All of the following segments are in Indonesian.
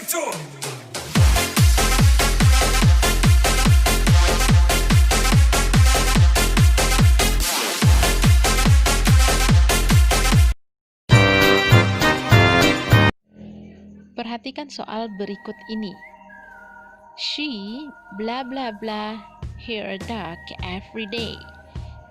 Perhatikan soal berikut ini. She bla bla bla her dog every day.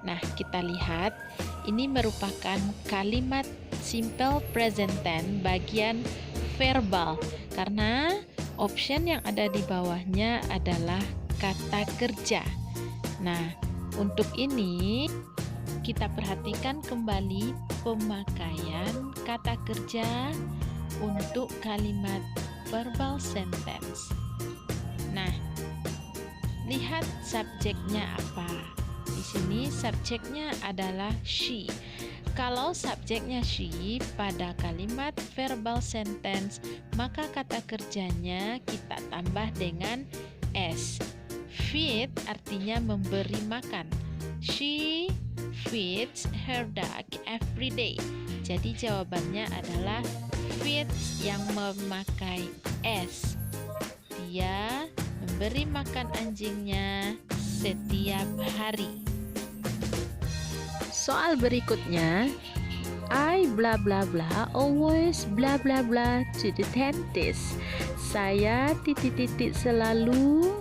Nah, kita lihat ini merupakan kalimat simple present tense bagian verbal karena option yang ada di bawahnya adalah kata kerja. Nah, untuk ini kita perhatikan kembali pemakaian kata kerja untuk kalimat verbal sentence. Nah, lihat subjeknya apa. Di sini subjeknya adalah she. Kalau subjeknya she pada kalimat verbal sentence, maka kata kerjanya kita tambah dengan s. Feed artinya memberi makan. She feeds her dog every day. Jadi jawabannya adalah feeds yang memakai s. Dia memberi makan anjingnya setiap hari. Soal berikutnya, I bla bla bla always bla bla bla to the dentist. Saya selalu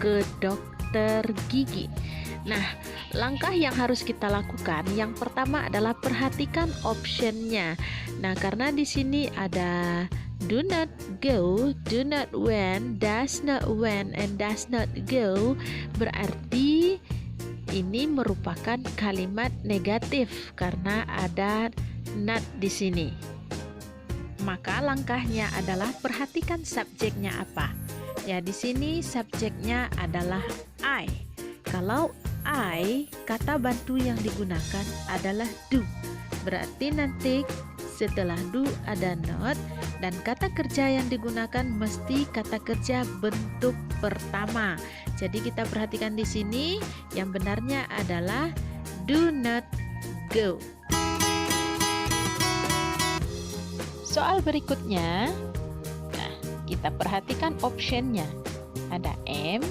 ke dokter gigi. Nah, langkah yang harus kita lakukan yang pertama adalah perhatikan optionnya. Nah, karena di sini ada do not go, do not went, does not went, and does not go, berarti ini merupakan kalimat negatif karena ada not di sini. Maka langkahnya adalah perhatikan subjeknya apa. Ya, di sini subjeknya adalah I. Kalau I, kata bantu yang digunakan adalah do. Berarti nanti setelah do ada not dan kata kerja yang digunakan mesti kata kerja bentuk pertama. Jadi kita perhatikan di sini yang benarnya adalah do not go. Soal berikutnya, nah, kita perhatikan optionnya. Ada am,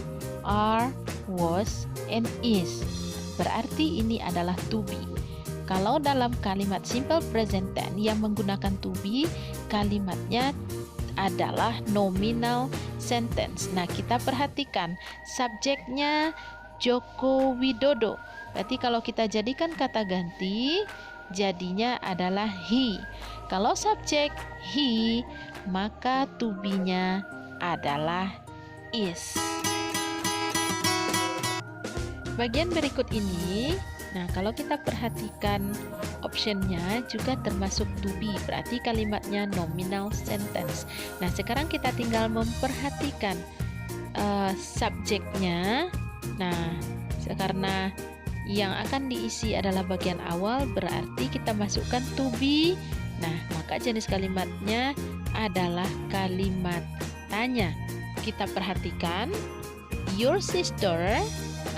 are, was, and is. Berarti ini adalah to be. Kalau dalam kalimat simple present tense yang menggunakan to be, kalimatnya adalah nominal sentence. Nah, kita perhatikan subjeknya Joko Widodo. Berarti kalau kita jadikan kata ganti, jadinya adalah he. Kalau subjek he, maka to be-nya adalah is. Bagian berikut ini, nah kalau kita perhatikan optionnya juga termasuk to be, berarti kalimatnya nominal sentence. Nah, sekarang kita tinggal memperhatikan subjeknya. Nah, karena yang akan diisi adalah bagian awal, berarti kita masukkan to be. Nah, maka jenis kalimatnya adalah kalimat tanya. Kita perhatikan your sister.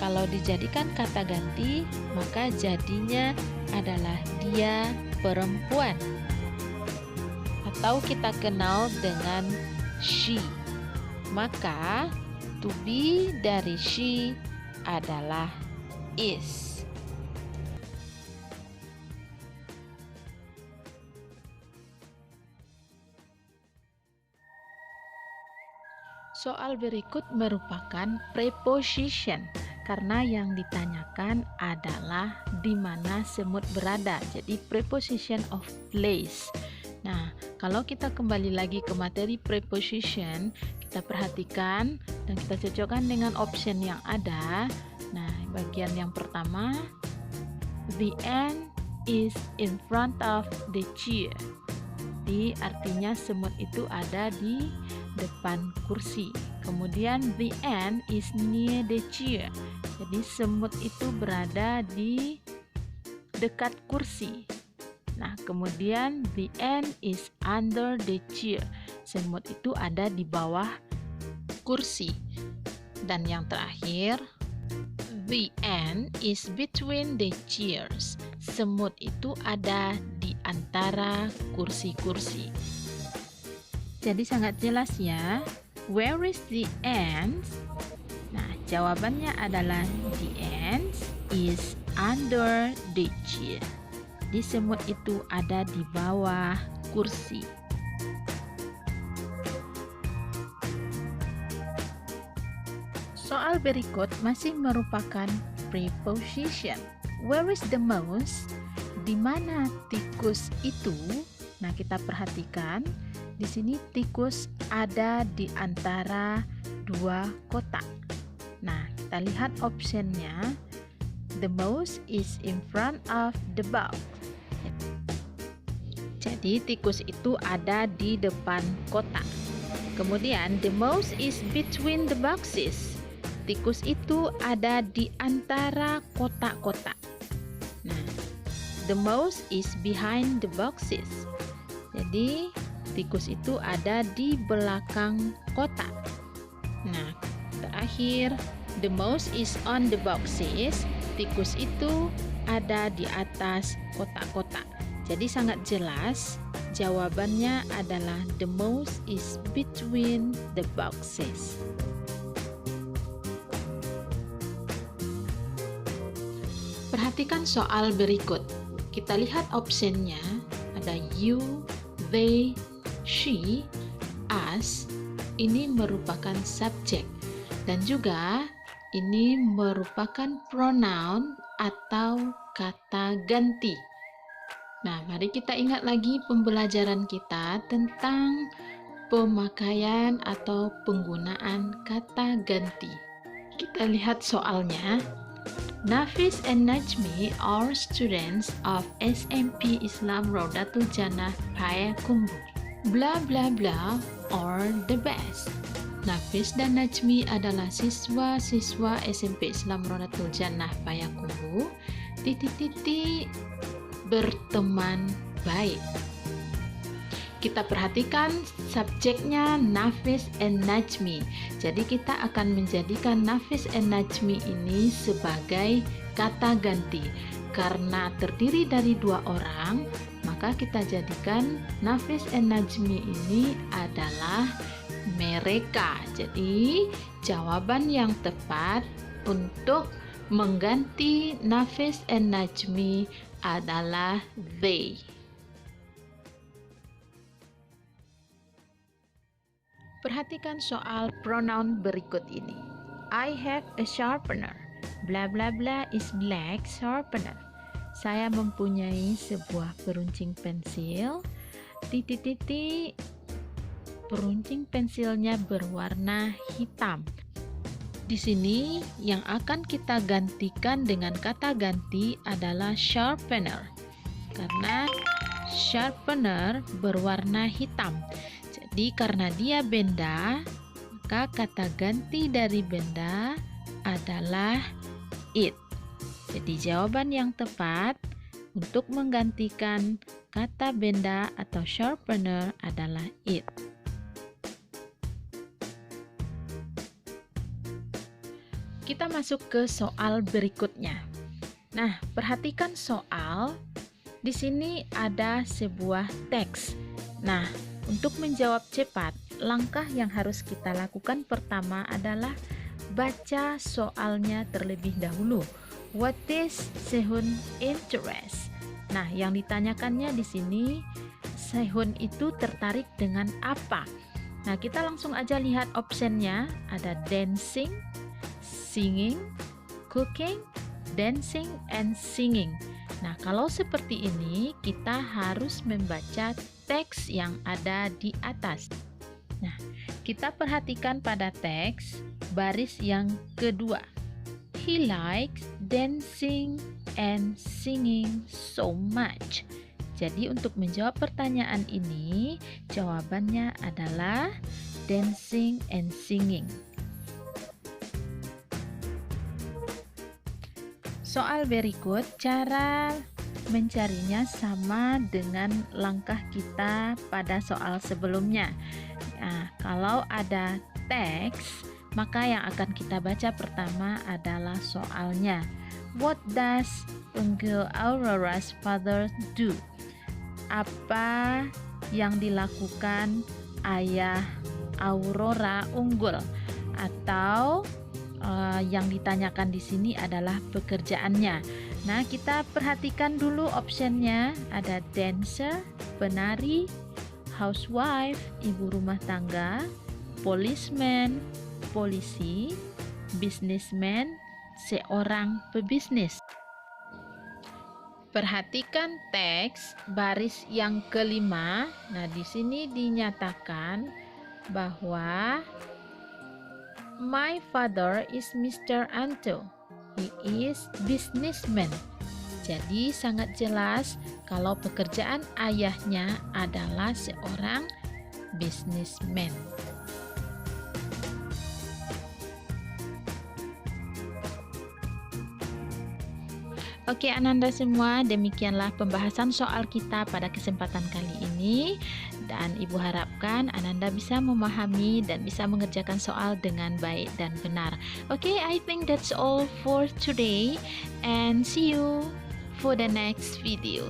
Kalau dijadikan kata ganti, maka jadinya adalah dia perempuan. Atau kita kenal dengan she. Maka to be dari she adalah is. Soal berikut merupakan preposition karena yang ditanyakan adalah di mana semut berada. Jadi preposition of place. Nah, kalau kita kembali lagi ke materi preposition, kita perhatikan dan kita cocokkan dengan option yang ada. Nah, bagian yang pertama, the ant is in front of the chair. Jadi artinya semut itu ada di depan kursi. Kemudian the ant is near the chair. Jadi semut itu berada di dekat kursi. Nah, kemudian the ant is under the chair. Semut itu ada di bawah kursi. Dan yang terakhir, the ant is between the chairs. Semut itu ada di antara kursi-kursi. jadi sangat jelas ya. Where is the ants? Nah, jawabannya adalah the ants is under the chair. Di semut itu ada di bawah kursi. Soal berikut masih merupakan preposition. Where is the mouse? Di mana tikus itu? Nah, kita perhatikan di sini tikus ada di antara dua kotak. Nah, kita lihat optionnya. The mouse is in front of the box. Jadi tikus itu ada di depan kotak. Kemudian the mouse is between the boxes. Tikus itu ada di antara kotak-kotak. Nah, the mouse is behind the boxes. Jadi tikus itu ada di belakang kotak. Nah, terakhir the mouse is on the boxes. Tikus itu ada di atas kotak-kotak. Jadi sangat jelas jawabannya adalah the mouse is between the boxes. Perhatikan soal berikut. Kita lihat optionnya ada you, they, she, us. Ini merupakan subjek dan juga ini merupakan pronoun atau kata ganti. Nah, mari kita ingat lagi pembelajaran kita tentang pemakaian atau penggunaan kata ganti. Kita lihat soalnya. Nafis and Najmi are students of SMP Islam Raudatul Jannah Payakumbuh. Bla bla bla are the best. Nafis dan Najmi adalah siswa-siswa SMP Islam Raudatul Jannah Payakumbuh. Berteman baik. Kita perhatikan subjeknya Nafis and Najmi. Jadi kita akan menjadikan Nafis and Najmi ini sebagai kata ganti. Karena terdiri dari dua orang, maka kita jadikan Nafis and Najmi ini adalah mereka. Jadi jawaban yang tepat untuk mengganti Nafis and Najmi adalah they. Perhatikan soal pronoun berikut ini. I have a sharpener. Bla bla bla is black sharpener. Saya mempunyai sebuah peruncing pensil. Peruncing pensilnya berwarna hitam. Di sini yang akan kita gantikan dengan kata ganti adalah sharpener. Karena sharpener berwarna hitam. Jadi karena dia benda, maka kata ganti dari benda adalah it. Jadi jawaban yang tepat untuk menggantikan kata benda atau sharpener adalah it. Kita masuk ke soal berikutnya. Nah, perhatikan soal. Di sini ada sebuah teks. Nah, untuk menjawab cepat, langkah yang harus kita lakukan pertama adalah baca soalnya terlebih dahulu. What is Sehun interest? Nah, yang ditanyakannya di sini, Sehun itu tertarik dengan apa? Nah, kita langsung aja lihat optionnya. Ada dancing, singing, cooking, dancing, and singing. Nah, kalau seperti ini, kita harus membaca teks yang ada di atas. Nah, kita perhatikan pada teks baris yang kedua. He likes dancing and singing so much. Jadi untuk menjawab pertanyaan ini, jawabannya adalah dancing and singing. Soal berikut, cara mencarinya sama dengan langkah kita pada soal sebelumnya. Nah, kalau ada teks, maka yang akan kita baca pertama adalah soalnya. What does Uncle Aurora's father do? Apa yang dilakukan ayah Aurora unggul, atau yang ditanyakan di sini adalah pekerjaannya. Nah, kita perhatikan dulu optionnya. Ada dancer, penari, housewife, ibu rumah tangga, policeman, polisi, businessman, seorang pebisnis. Perhatikan teks baris yang kelima. Nah, di sini dinyatakan bahwa my father is Mr. Anto. He is businessman. Jadi sangat jelas kalau pekerjaan ayahnya adalah seorang businessman. Oke Ananda semua, demikianlah pembahasan soal kita pada kesempatan kali ini. Dan Ibu harapkan Ananda bisa memahami dan bisa mengerjakan soal dengan baik dan benar. Oke, I think that's all for today. And see you for the next video.